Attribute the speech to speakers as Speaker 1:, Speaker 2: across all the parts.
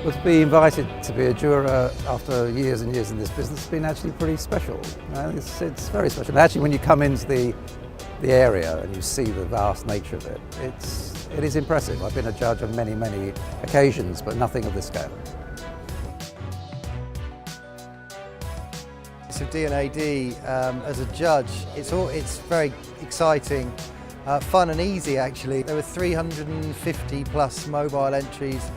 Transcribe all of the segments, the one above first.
Speaker 1: Well, to be invited to be a juror after years and years in this business has been actually pretty special. It's very special. And actually, when you come into the area and you see the vast nature of it, it is impressive. I've been a judge on many, many occasions, but nothing of this scale.
Speaker 2: So D&AD, as a judge, it's very exciting, fun and easy actually. There were 350 plus mobile entries.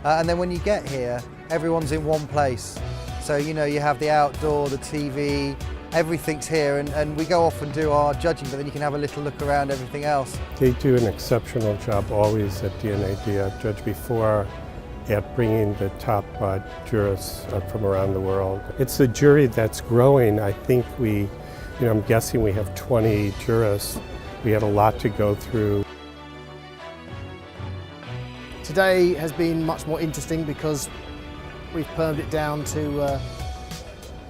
Speaker 2: And then when you get here, everyone's in one place. So, you know, you have the outdoor, the TV, everything's here, and we go off and do our judging, but then you can have a little look around everything else.
Speaker 3: They do an exceptional job always at D&AD. I've judged before at bringing the top jurists from around the world. It's a jury that's growing. I think I'm guessing we have 20 jurists. We have a lot to go through.
Speaker 4: Today has been much more interesting because we've permed it down to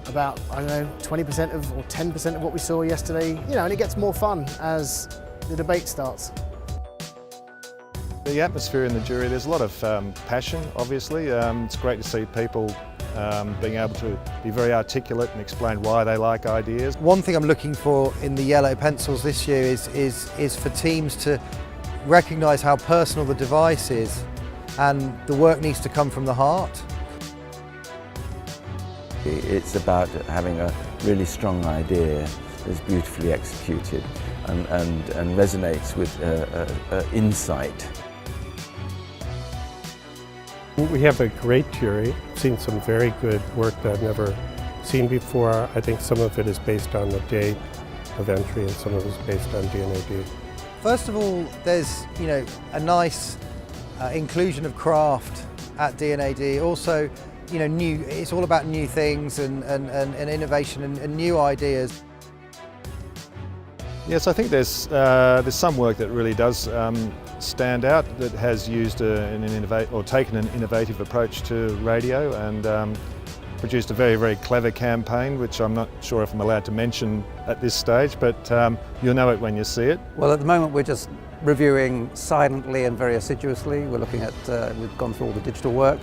Speaker 4: about, 20% or 10% of what we saw yesterday. And it gets more fun as the debate starts.
Speaker 5: The atmosphere in the jury, there's a lot of passion, obviously. It's great to see people being able to be very articulate and explain why they like ideas.
Speaker 2: One thing I'm looking for in the yellow pencils this year is for teams to recognise how personal the device is, and the work needs to come from the heart.
Speaker 6: It's about having a really strong idea that's beautifully executed and resonates with insight.
Speaker 3: We have a great jury. I've seen some very good work that I've never seen before. I think some of it is based on the date of entry and some of it is based on D&AD.
Speaker 2: First of all, there's a nice inclusion of craft at D&AD. Also, it's all about new things and innovation and new ideas.
Speaker 5: Yes, I think there's some work that really does stand out, that has used taken an innovative approach to radio and produced a very, very clever campaign, which I'm not sure if I'm allowed to mention at this stage, but you'll know it when you see it.
Speaker 1: Well, at the moment we're just reviewing silently and very assiduously. We're looking at, we've gone through all the digital work,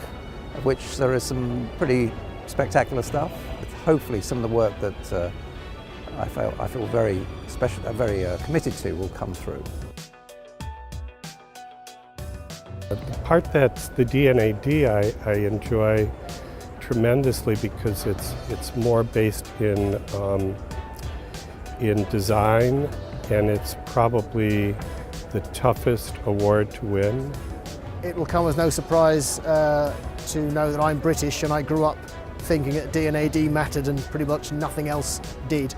Speaker 1: of which there is some pretty spectacular stuff. Hopefully some of the work that I feel very special, very committed to will come through.
Speaker 3: The part that's the D&AD I enjoy tremendously because it's more based in design, and it's probably the toughest award to win.
Speaker 4: It will come as no surprise to know that I'm British, and I grew up thinking that D&AD mattered and pretty much nothing else did.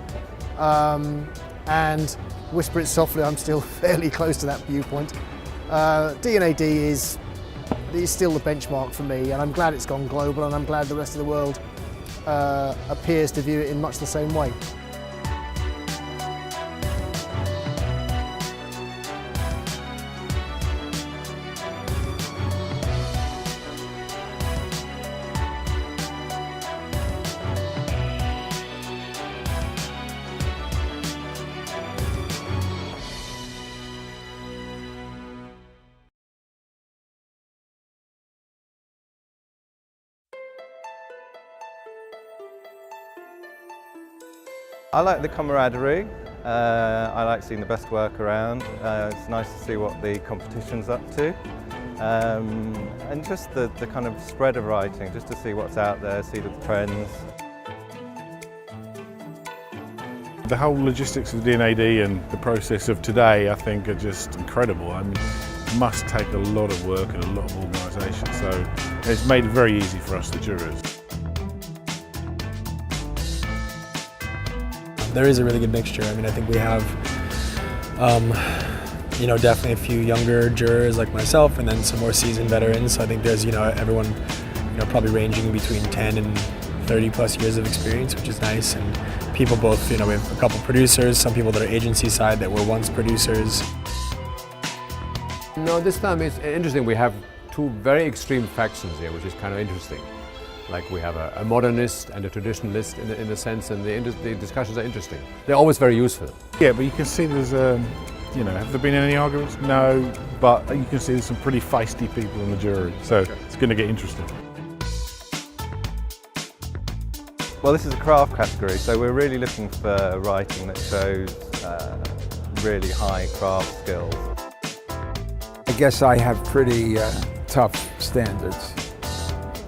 Speaker 4: And whisper it softly, I'm still fairly close to that viewpoint. D&AD is still the benchmark for me, and I'm glad it's gone global, and I'm glad the rest of the world appears to view it in much the same way.
Speaker 7: I like the camaraderie. I like seeing the best work around. It's nice to see what the competition's up to. And just the kind of spread of writing, just to see what's out there, see the trends.
Speaker 8: The whole logistics of D&AD and the process of today, I think, are just incredible. I mean, it must take a lot of work and a lot of organisation, so it's made it very easy for us, the jurors.
Speaker 9: There is a really good mixture. I mean, I think we have, definitely a few younger jurors like myself, and then some more seasoned veterans. So I think there's, everyone, probably ranging between 10 and 30 plus years of experience, which is nice. And people both, we have a couple producers, some people that are agency side that were once producers.
Speaker 10: No, this time it's interesting. We have two very extreme factions here, which is kind of interesting. Like we have a modernist and a traditionalist in a sense, and the discussions are interesting. They're always very useful.
Speaker 8: Yeah, but you can see there's, have there been any arguments? No, but you can see there's some pretty feisty people in the jury, so it's going to get interesting.
Speaker 7: Well, this is a craft category, so we're really looking for writing that shows really high craft skills.
Speaker 11: I guess I have pretty tough standards.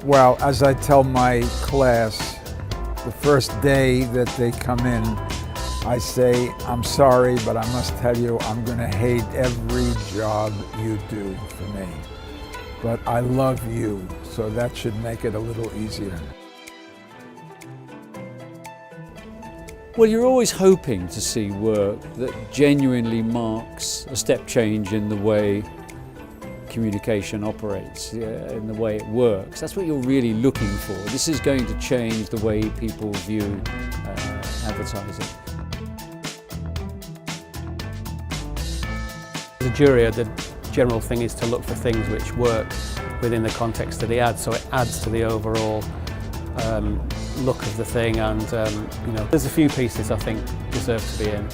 Speaker 11: Well, as I tell my class, the first day that they come in, I say, I'm sorry, but I must tell you, I'm going to hate every job you do for me. But I love you, so that should make it a little easier.
Speaker 12: Well, you're always hoping to see work that genuinely marks a step change in the way communication operates, in the way it works. That's what you're really looking for. This is going to change the way people view advertising.
Speaker 13: As a jury, the general thing is to look for things which work within the context of the ad, so it adds to the overall look of the thing. And there's a few pieces I think deserve to be in,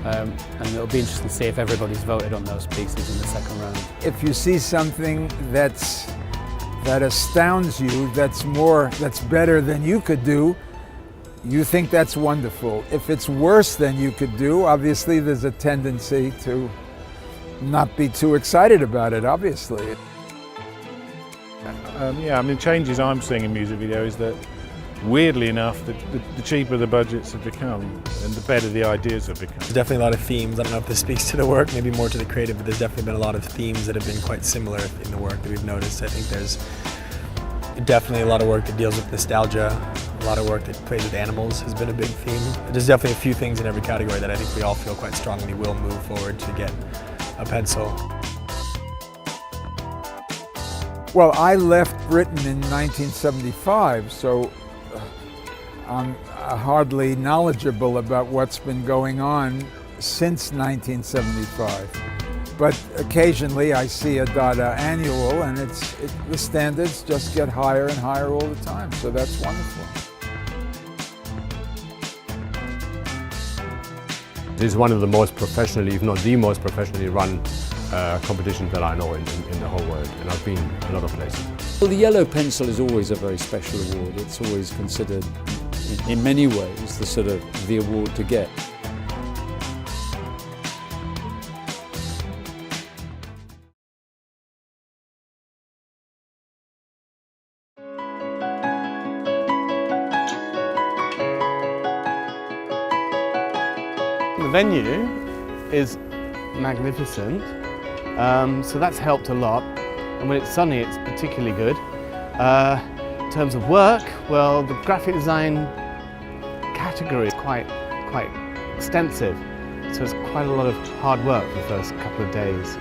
Speaker 13: and it'll be interesting to see if everybody's voted on those pieces in the second round.
Speaker 11: If you see something that astounds you, that's better than you could do, you think that's wonderful. If it's worse than you could do, obviously there's a tendency to not be too excited about it, obviously.
Speaker 8: Yeah, I mean, changes I'm seeing in music video is that, weirdly enough, the cheaper the budgets have become and the better the ideas have become.
Speaker 9: There's definitely a lot of themes. I don't know if this speaks to the work, maybe more to the creative, but there's definitely been a lot of themes that have been quite similar in the work that we've noticed. I think there's definitely a lot of work that deals with nostalgia, a lot of work that plays with animals has been a big theme. There's definitely a few things in every category that I think we all feel quite strongly will move forward to get a pencil.
Speaker 11: Well, I left Britain in 1975, so I'm hardly knowledgeable about what's been going on since 1975. But occasionally I see a D&AD annual, and the standards just get higher and higher all the time, so that's wonderful.
Speaker 10: It is one of the most professionally, if not the most professionally run competitions that I know in the whole world, and I've been a lot of places.
Speaker 12: Well, the Yellow Pencil is always a very special award. It's always considered, in many ways, the award to get.
Speaker 14: The venue is magnificent, so that's helped a lot, and when it's sunny it's particularly good. In terms of work, well, the graphic design category is quite extensive, so it's quite a lot of hard work for the first couple of days.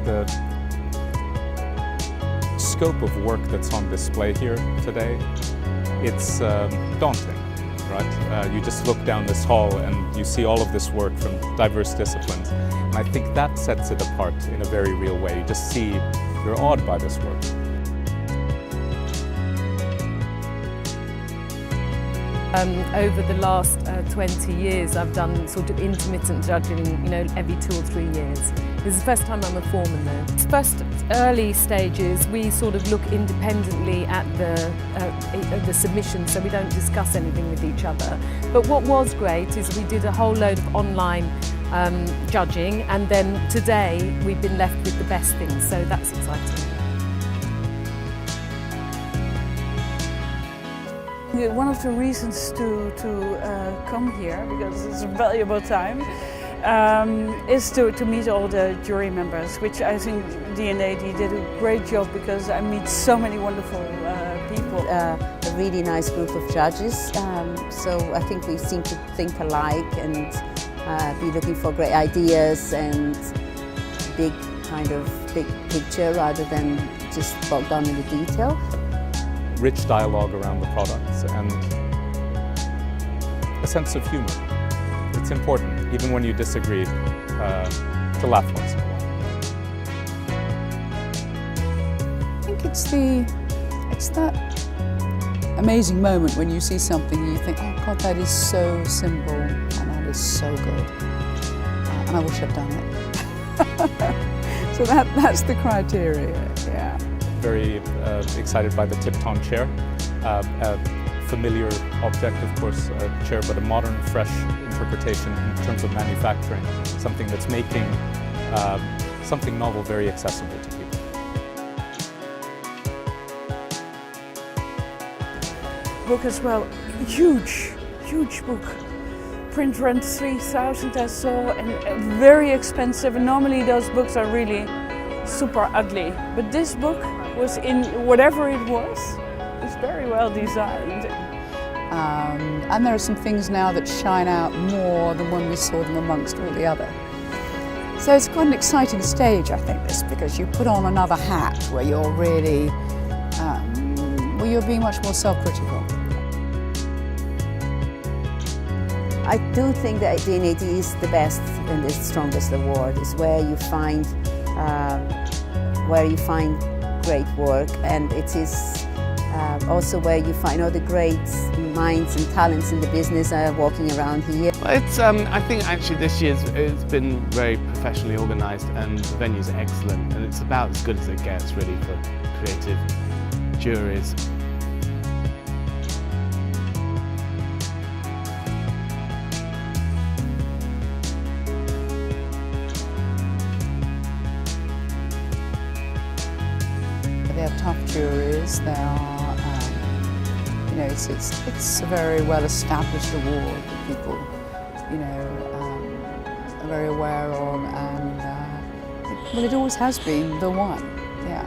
Speaker 15: The scope of work that's on display here today, it's daunting, right? You just look down this hall and you see all of this work from diverse disciplines. And I think that sets it apart in a very real way. You just see, you're awed by this work.
Speaker 16: Over the last 20 years, I've done sort of intermittent judging, every 2 or 3 years. This is the first time I'm a foreman there. First early stages, we sort of look independently at the submission, so we don't discuss anything with each other. But what was great is we did a whole load of online judging, and then today we've been left with the best things, so that's exciting.
Speaker 17: One of the reasons to come here, because it's a valuable time, is to meet all the jury members, which I think D&AD did a great job, because I meet so many wonderful people.
Speaker 18: A really nice group of judges, so I think we seem to think alike and be looking for great ideas and big picture rather than just bogged down in the detail.
Speaker 15: Rich dialogue around the products and a sense of humor. It's important, even when you disagree, to laugh once in a while.
Speaker 19: I think it's that amazing moment when you see something and you think, oh God, that is so simple and that is so good, and I wish I'd done it. So that's the criteria.
Speaker 15: very excited by the Tipton chair. A familiar object, of course, a chair, but a modern, fresh interpretation in terms of manufacturing, something that's making something novel very accessible to people.
Speaker 17: Book as well, huge book. Print run 3,000 I saw, and very expensive. And normally those books are really super ugly, but this book was, in whatever it was very well designed.
Speaker 19: And there are some things now that shine out more than when we saw them amongst all the other. So it's quite an exciting stage, I think, this, because you put on another hat where you're really, where you're being much more self-critical.
Speaker 18: I do think that D&AD is the best and the strongest award. It's where you find great work, and it is also where you find all the great minds and talents in the business are walking around here.
Speaker 14: It's, I think actually this year's it's been very professionally organised, and the venues are excellent, and it's about as good as it gets really for creative juries.
Speaker 19: They're tough juries. They are, you know, it's a very well-established award that people, you know, are very aware of, and well, it always has been the one. Yeah.